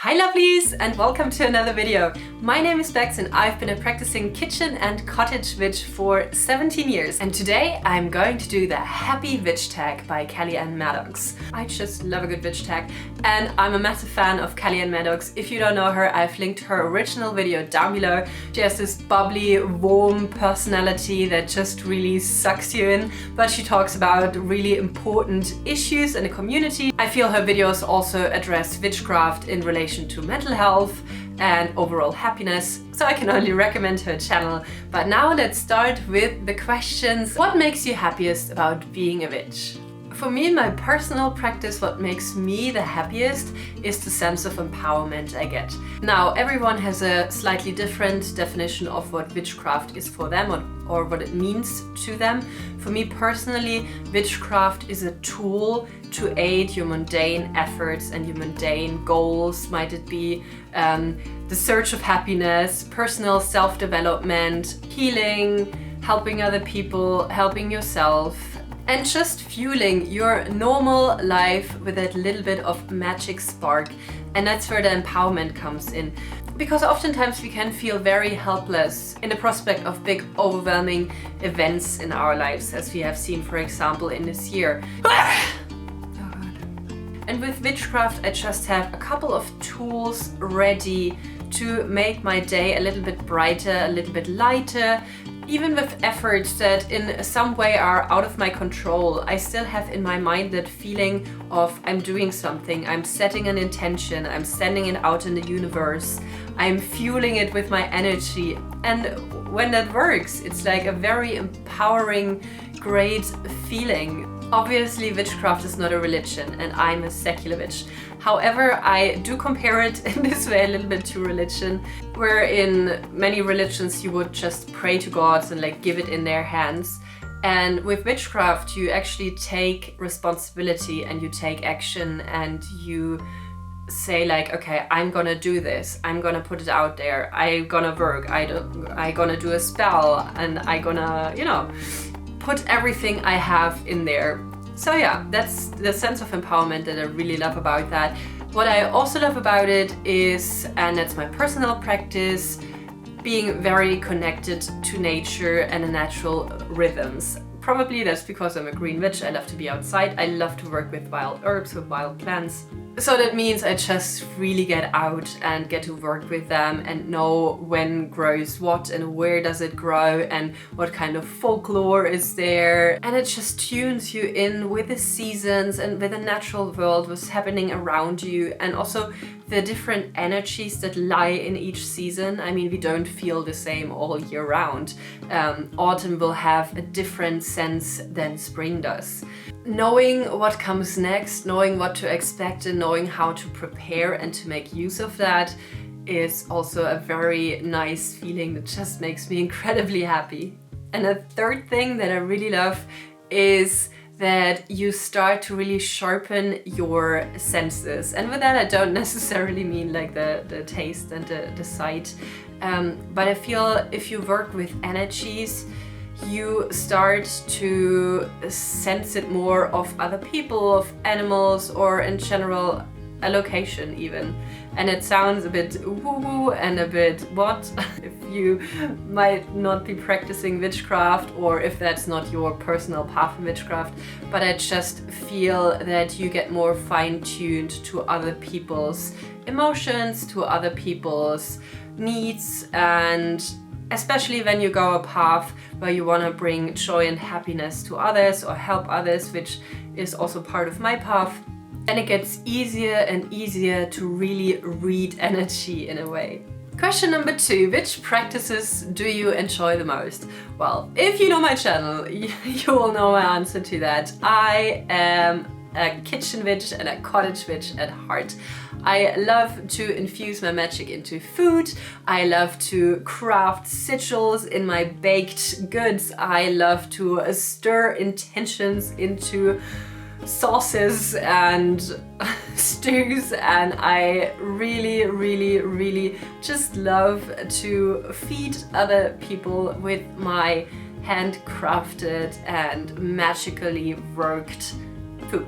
Hi lovelies, and welcome to another video. My name is Bex and I've been a practicing kitchen and cottage witch for 17 years. And today I'm going to do the Happywitchtag by Kelly-Ann Maddox. I just love a good witch tag and I'm a massive fan of Kelly-Ann Maddox. If you don't know her, I've linked her original video down below. She has this bubbly, warm personality that just really sucks you in, but she talks about really important issues in the community. I feel her videos also address witchcraft in relation to mental health and overall happiness, so I can only recommend her channel. But now let's start with the questions. What makes you happiest about being a witch? For me, in my personal practice, what makes me the happiest is the sense of empowerment I get. Now, everyone has a slightly different definition of what witchcraft is for them or what it means to them. For me personally, witchcraft is a tool to aid your mundane efforts and your mundane goals. Might it be the search of happiness, personal self-development, healing, helping other people, helping yourself, and just fueling your normal life with that little bit of magic spark. And that's where the empowerment comes in. Because oftentimes we can feel very helpless in the prospect of big, overwhelming events in our lives, as we have seen, for example, in this year. And with witchcraft, I just have a couple of tools ready to make my day a little bit brighter, a little bit lighter. Even with efforts that in some way are out of my control, I still have in my mind that feeling of I'm doing something, I'm setting an intention, I'm sending it out in the universe, I'm fueling it with my energy. And when that works, it's like a very empowering, great feeling. Obviously, witchcraft is not a religion and I'm a secular witch. However, I do compare it in this way a little bit to religion, where in many religions you would just pray to gods and like give it in their hands. And with witchcraft, you actually take responsibility and you take action and you say like, okay, I'm gonna do this, I'm gonna put it out there, I'm gonna work, I gonna do a spell, and I gonna, you know, put everything I have in there. So yeah, that's the sense of empowerment that I really love about that. What I also love about it is, and that's my personal practice, being very connected to nature and the natural rhythms. Probably that's because I'm a green witch. I love to be outside. I love to work with wild herbs, with wild plants. So that means I just really get out and get to work with them and know when grows what and where does it grow and what kind of folklore is there. And it just tunes you in with the seasons and with the natural world, what's happening around you, and also the different energies that lie in each season. I mean, we don't feel the same all year round. Autumn will have a different sense than spring does. Knowing what comes next, knowing what to expect and knowing how to prepare and to make use of that is also a very nice feeling that just makes me incredibly happy. And a third thing that I really love is that you start to really sharpen your senses. And with that, I don't necessarily mean like the taste and the sight, but I feel if you work with energies, you start to sense it more of other people, of animals, or in general, a location even. And it sounds a bit woo-woo and a bit what if you might not be practicing witchcraft or if that's not your personal path in witchcraft, but I just feel that you get more fine-tuned to other people's emotions, to other people's needs, and especially when you go a path where you want to bring joy and happiness to others or help others, which is also part of my path. And it gets easier and easier to really read energy in a way. Question number 2, which practices do you enjoy the most? Well, if you know my channel, you will know my answer to that. I am a kitchen witch and a cottage witch at heart. I love to infuse my magic into food. I love to craft sigils in my baked goods. I love to stir intentions into sauces and stews, and I really, really, really just love to feed other people with my handcrafted and magically worked food.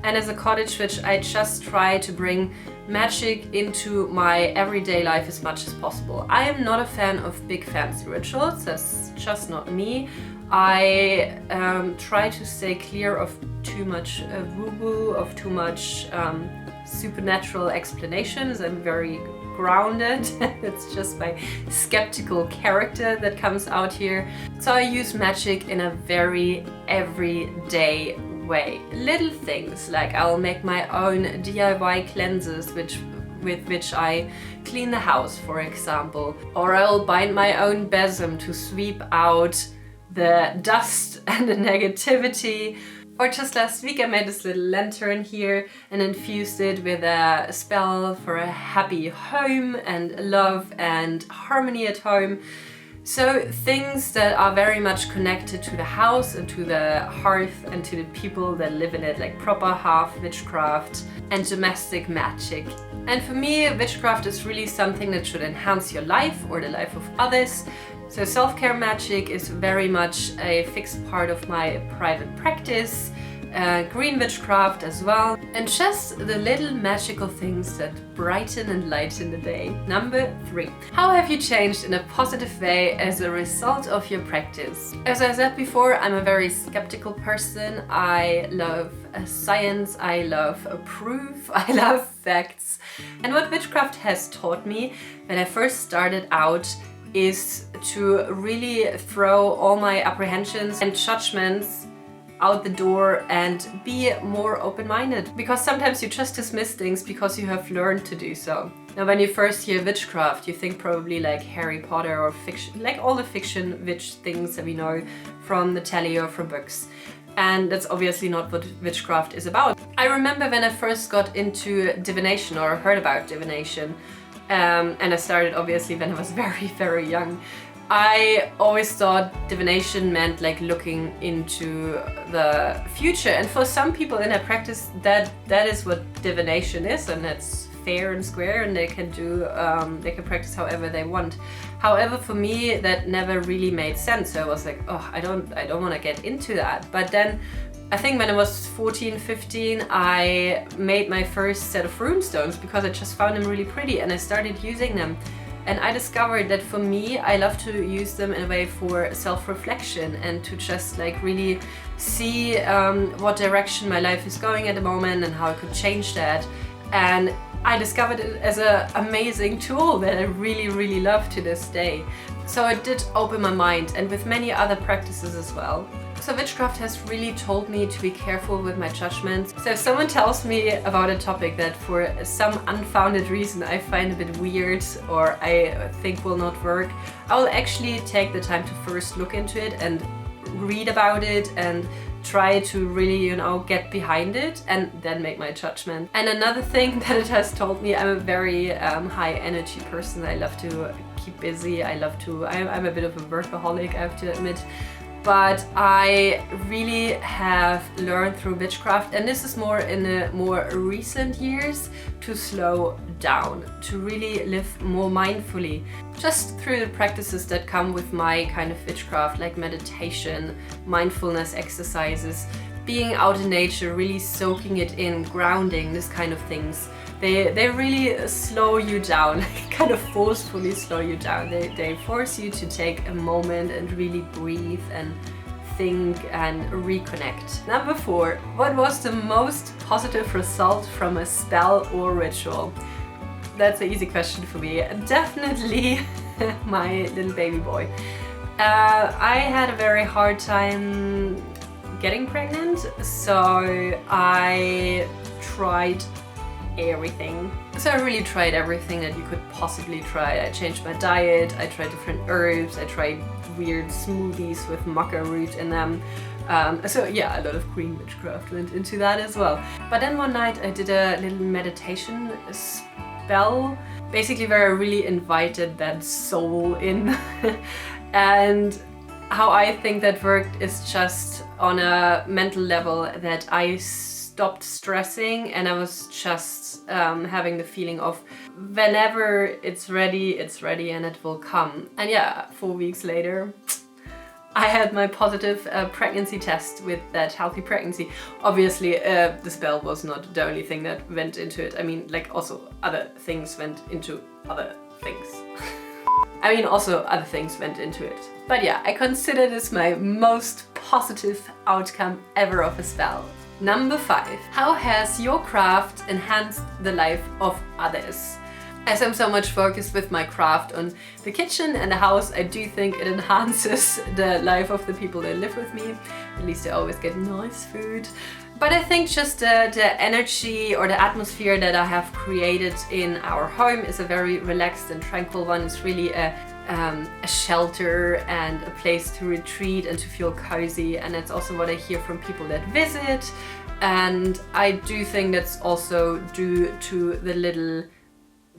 And as a cottage witch, I just try to bring magic into my everyday life as much as possible. I am not a fan of big fancy rituals, that's just not me. I try to stay clear of too much woo-woo, of too much supernatural explanations. I'm very grounded. It's just my skeptical character that comes out here. So I use magic in a very everyday way. Little things like I'll make my own DIY cleansers with which I clean the house, for example. Or I'll bind my own besom to sweep out the dust and the negativity. Or just last week I made this little lantern here and infused it with a spell for a happy home and love and harmony at home. So things that are very much connected to the house and to the hearth and to the people that live in it, like proper hearth witchcraft and domestic magic. And for me, witchcraft is really something that should enhance your life or the life of others. So self-care magic is very much a fixed part of my private practice, green witchcraft as well, and just the little magical things that brighten and lighten the day. Number 3. How have you changed in a positive way as a result of your practice? As I said before, I'm a very skeptical person. I love science, I love proof, I love facts. And what witchcraft has taught me when I first started out is to really throw all my apprehensions and judgments out the door and be more open-minded, because sometimes you just dismiss things because you have learned to do so. Now when you first hear witchcraft, you think probably like Harry Potter or fiction, like all the fiction witch things that we know from the telly or from books. And that's obviously not what witchcraft is about. I remember when I first got into divination or heard about divination, and I started obviously when I was very, very young. I always thought divination meant like looking into the future, and for some people in their practice that is what divination is, and that's fair and square, and they can do they can practice however they want. However, for me that never really made sense, so I was like, oh, I don't want to get into that. But then I think when I was 14, 15, I made my first set of runestones because I just found them really pretty and I started using them. And I discovered that for me, I love to use them in a way for self-reflection and to just like really see what direction my life is going at the moment and how I could change that. And I discovered it as an amazing tool that I really, really love to this day. So it did open my mind, and with many other practices as well. So witchcraft has really told me to be careful with my judgments. So if someone tells me about a topic that for some unfounded reason I find a bit weird or I think will not work, I will actually take the time to first look into it and read about it and try to really, you know, get behind it and then make my judgment. And another thing that it has told me, I'm a very high energy person. I love to keep busy. I'm a bit of a workaholic, I have to admit. But I really have learned through witchcraft, and this is more in the more recent years, to slow down, to really live more mindfully. Just through the practices that come with my kind of witchcraft, like meditation, mindfulness exercises, being out in nature, really soaking it in, grounding, this kind of things. They really slow you down, kind of forcefully slow you down. They force you to take a moment and really breathe and think and reconnect. Number 4, what was the most positive result from a spell or ritual? That's an easy question for me. Definitely my little baby boy. I had a very hard time getting pregnant, so I tried everything. So I really tried everything that you could possibly try. I changed my diet, I tried different herbs, I tried weird smoothies with maca root in them. So yeah, a lot of green witchcraft went into that as well. But then one night I did a little meditation spell, basically where I really invited that soul in. And how I think that worked is just on a mental level that I stopped stressing, and I was just having the feeling of whenever it's ready and it will come. And yeah, 4 weeks later, I had my positive pregnancy test with that healthy pregnancy. Obviously, the spell was not the only thing that went into it. I mean, like also other things went into other things. I mean, also other things went into it. But yeah, I consider this my most positive outcome ever of a spell. Number 5. How has your craft enhanced the life of others? As I'm so much focused with my craft on the kitchen and the house, I do think it enhances the life of the people that live with me. At least I always get nice food. But I think just the energy or the atmosphere that I have created in our home is a very relaxed and tranquil one. It's really a shelter and a place to retreat and to feel cozy, and that's also what I hear from people that visit. And I do think that's also due to the little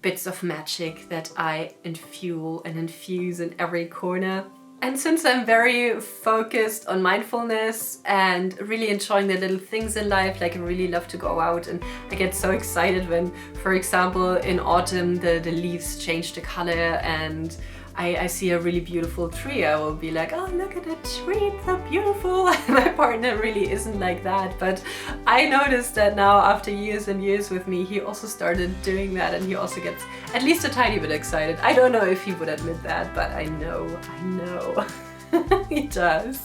bits of magic that I infuse in every corner. And since I'm very focused on mindfulness and really enjoying the little things in life, like I really love to go out, and I get so excited when, for example, in autumn the leaves change the color and I see a really beautiful tree. I will be like, oh, look at that tree, it's so beautiful. My partner really isn't like that, but I noticed that now after years and years with me, he also started doing that, and he also gets at least a tiny bit excited. I don't know if he would admit that, but I know he does.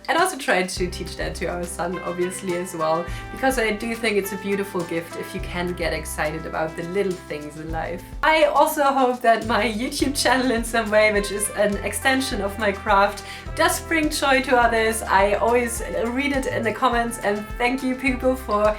And also tried to teach that to our son, obviously, as well, because I do think it's a beautiful gift if you can get excited about the little things in life. I also hope that my YouTube channel in some way, which is an extension of my craft, does bring joy to others. I always read it in the comments, and thank you people for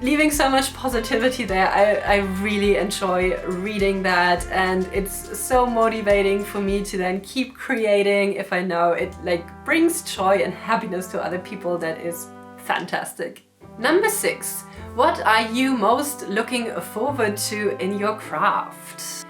leaving so much positivity there. I really enjoy reading that, and it's so motivating for me to then keep creating if I know it like brings joy and happiness to other people. That is fantastic. Number 6. What are you most looking forward to in your craft?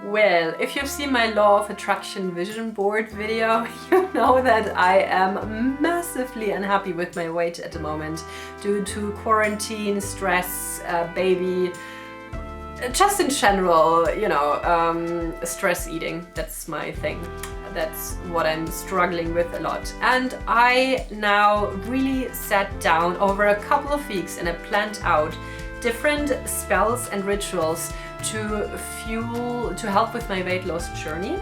Well, if you've seen my Law of Attraction vision board video, you know that I am massively unhappy with my weight at the moment due to quarantine, stress, baby, just in general, you know, stress eating. That's my thing. That's what I'm struggling with a lot. And I now really sat down over a couple of weeks and I planned out different spells and rituals to help with my weight loss journey,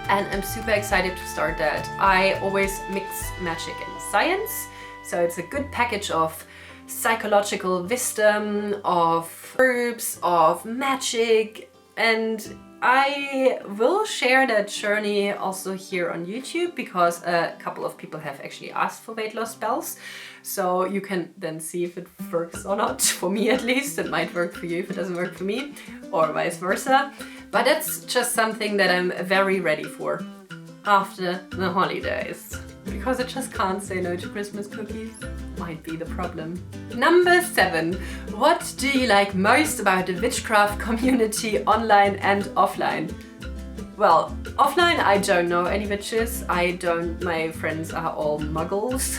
and I'm super excited to start that. I always mix magic and science, so it's a good package of psychological wisdom, of herbs, of magic, and I will share that journey also here on YouTube because a couple of people have actually asked for weight loss spells. So you can then see if it works or not. For me at least, it might work for you if it doesn't work for me, or vice versa. But that's just something that I'm very ready for after the holidays. Because I just can't say no to Christmas cookies. Might be the problem. Number 7. What do you like most about the witchcraft community online and offline? Well, offline I don't know any witches. My friends are all muggles.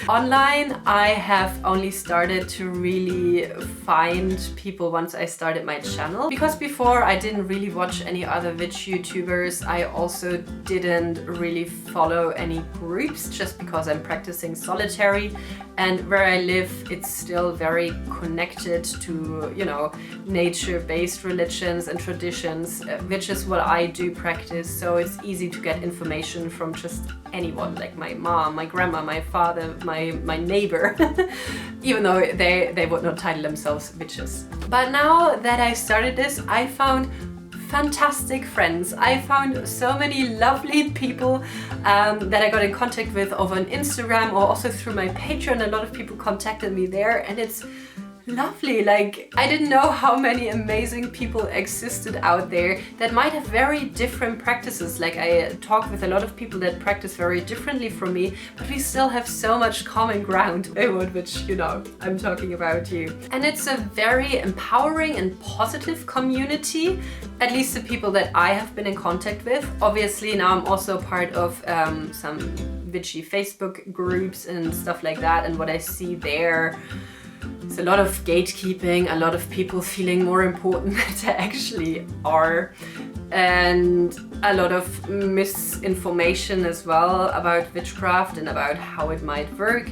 Online I have only started to really find people once I started my channel. Because before I didn't really watch any other witch YouTubers. I also didn't really follow any groups just because I'm practicing solitary. And where I live, it's still very connected to, you know, nature-based religions and traditions, which is what I do practice. So it's easy to get information from just anyone, like my mom, my grandma, my father, my neighbor, even though they would not title themselves witches. But now that I started this, I found fantastic friends. I found so many lovely people that I got in contact with over on Instagram or also through my Patreon. A lot of people contacted me there, and it's lovely. Like, I didn't know how many amazing people existed out there that might have very different practices. Like, I talk with a lot of people that practice very differently from me, but we still have so much common ground, which, you know, I'm talking about you. And it's a very empowering and positive community, at least the people that I have been in contact with. Obviously, now I'm also part of some witchy Facebook groups and stuff like that, and what I see there, It's a lot of gatekeeping, a lot of people feeling more important than they actually are, and a lot of misinformation as well about witchcraft and about how it might work.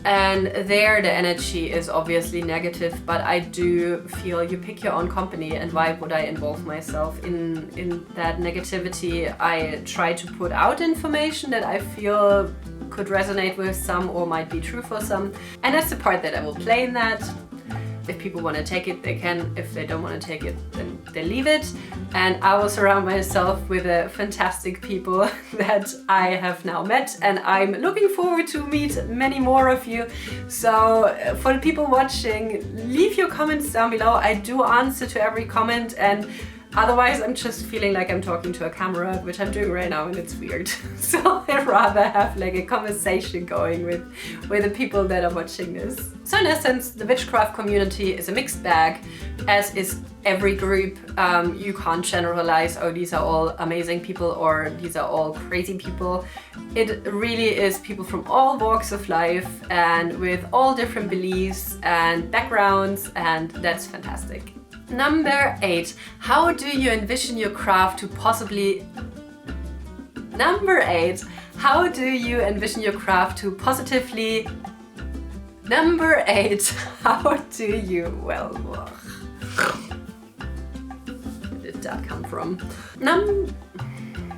And there the energy is obviously negative, but I do feel you pick your own company, and why would I involve myself in that negativity? I try to put out information that I feel could resonate with some or might be true for some, and that's the part that I will play in that. If people want to take it, they can. If they don't want to take it, then they leave it. And I will surround myself with fantastic people that I have now met, and I'm looking forward to meet many more of you. So for the people watching, leave your comments down below. I do answer to every comment, and otherwise I'm just feeling like I'm talking to a camera, which I'm doing right now, and it's weird. So I'd rather have like a conversation going with the people that are watching this. So in essence, the witchcraft community is a mixed bag, as is every group. You can't generalize, oh, these are all amazing people or these are all crazy people. It really is people from all walks of life and with all different beliefs and backgrounds, and that's fantastic. Number 8, how do you envision your craft to possibly... Number 8, how do you envision your craft to positively... Number 8, how do you... Well, where did that come from?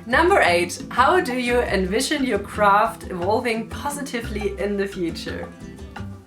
Number 8, how do you envision your craft evolving positively in the future?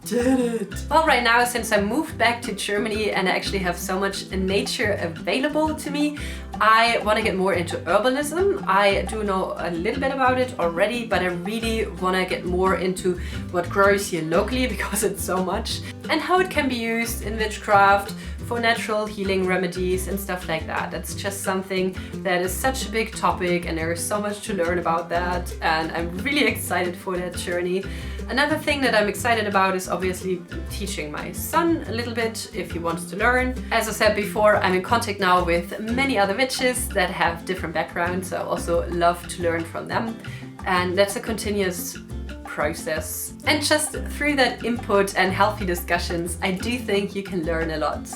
Did it! Well, right now, since I moved back to Germany and I actually have so much nature available to me, I want to get more into herbalism. I do know a little bit about it already, but I really want to get more into what grows here locally, because it's so much, and how it can be used in witchcraft for natural healing remedies and stuff like that. That's just something that is such a big topic, and there is so much to learn about that, and I'm really excited for that journey. Another thing that I'm excited about is obviously teaching my son a little bit if he wants to learn. As I said before, I'm in contact now with many other witches that have different backgrounds, so I also love to learn from them, and that's a continuous process. And just through that input and healthy discussions, I do think you can learn a lot.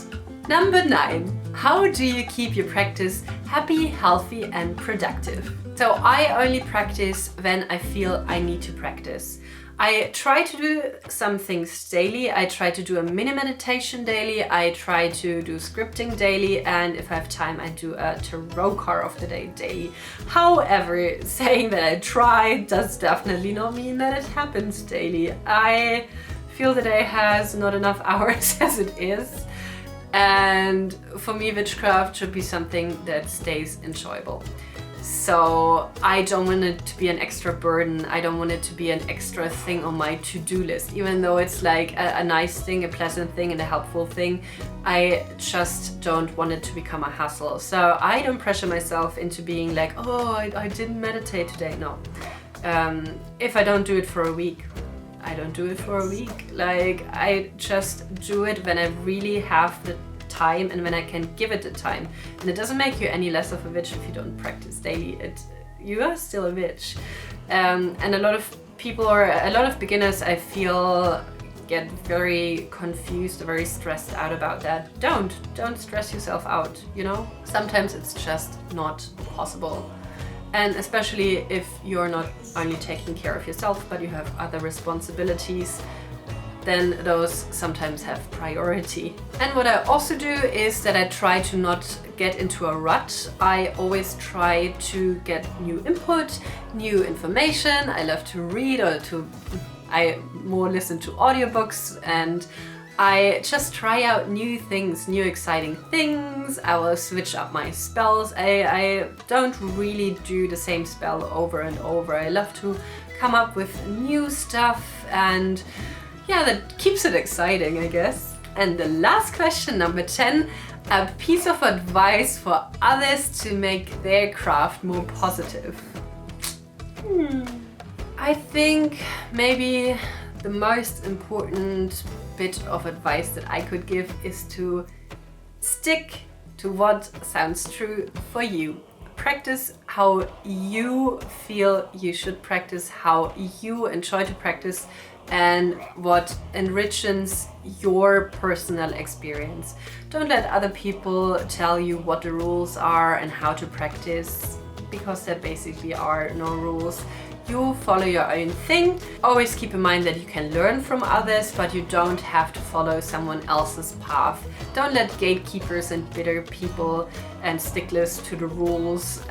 Number 9, how do you keep your practice happy, healthy, and productive? So I only practice when I feel I need to practice. I try to do some things daily. I try to do a mini meditation daily. I try to do scripting daily, and if I have time, I do a tarot card of the day daily. However, saying that I try does definitely not mean that it happens daily. I feel the day has not enough hours as it is, and for me, witchcraft should be something that stays enjoyable. So I don't want it to be an extra burden. I don't want it to be an extra thing on my to-do list, even though it's like a nice thing, a pleasant thing, and a helpful thing. I just don't want it to become a hassle. So I don't pressure myself into being like, oh, I didn't meditate today. No. If I don't do it for a week, I don't do it for a week. Like, I just do it when I really have the time and when I can give it the time. And it doesn't make you any less of a witch if you don't practice daily. You are still a witch. And a lot of people, or a lot of beginners, I feel, get very confused, very stressed out about that. Don't stress yourself out, you know? Sometimes it's just not possible. And especially if you're not only taking care of yourself, but you have other responsibilities, then those sometimes have priority. And what I also do is that I try to not get into a rut. I always try to get new input, new information. I love to read, or I more listen to audiobooks, and I just try out new things, new exciting things. I will switch up my spells. I don't really do the same spell over and over. I love to come up with new stuff, and yeah, that keeps it exciting, I guess. And the last question, number 10, a piece of advice for others to make their craft more positive. I think maybe the most important bit of advice that I could give is to stick to what sounds true for you. Practice how you feel you should practice, how you enjoy to practice. and what enriches your personal experience. Don't let other people tell you what the rules are and how to practice, because there basically are no rules. You follow your own thing. Always keep in mind that you can learn from others, but you don't have to follow someone else's path. Don't let gatekeepers and bitter people and sticklers to the rules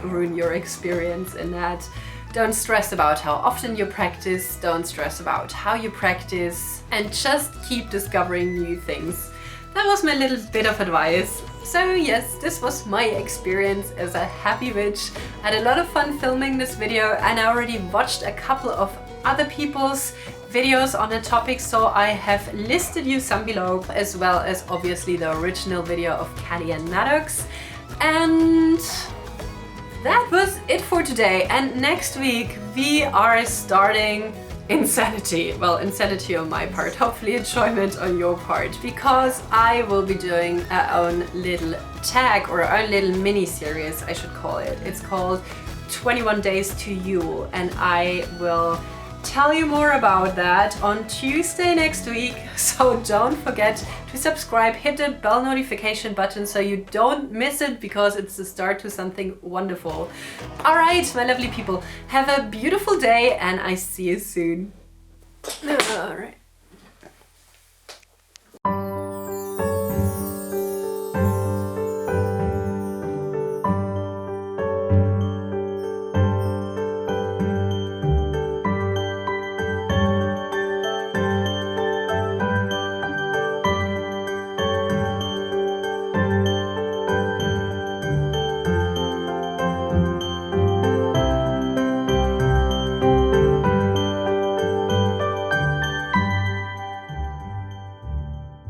ruin your experience in that. Don't stress about how often you practice, don't stress about how you practice, and just keep discovering new things. That was my little bit of advice. So yes, this was my experience as a happy witch. I had a lot of fun filming this video, and I already watched a couple of other people's videos on the topic, so I have listed you some below, as well as obviously the original video of Kelly-Ann Maddox. And that was it for today, and next week we are starting insanity. Well, insanity on my part, hopefully enjoyment on your part, because I will be doing our own little tag, or our own little mini series I should call it. It's called 21 Days to You, and I will tell you more about that on Tuesday next week. So don't forget to subscribe, hit the bell notification button so you don't miss it, because it's the start to something wonderful. All right, my lovely people, have a beautiful day, and I see you soon. All right.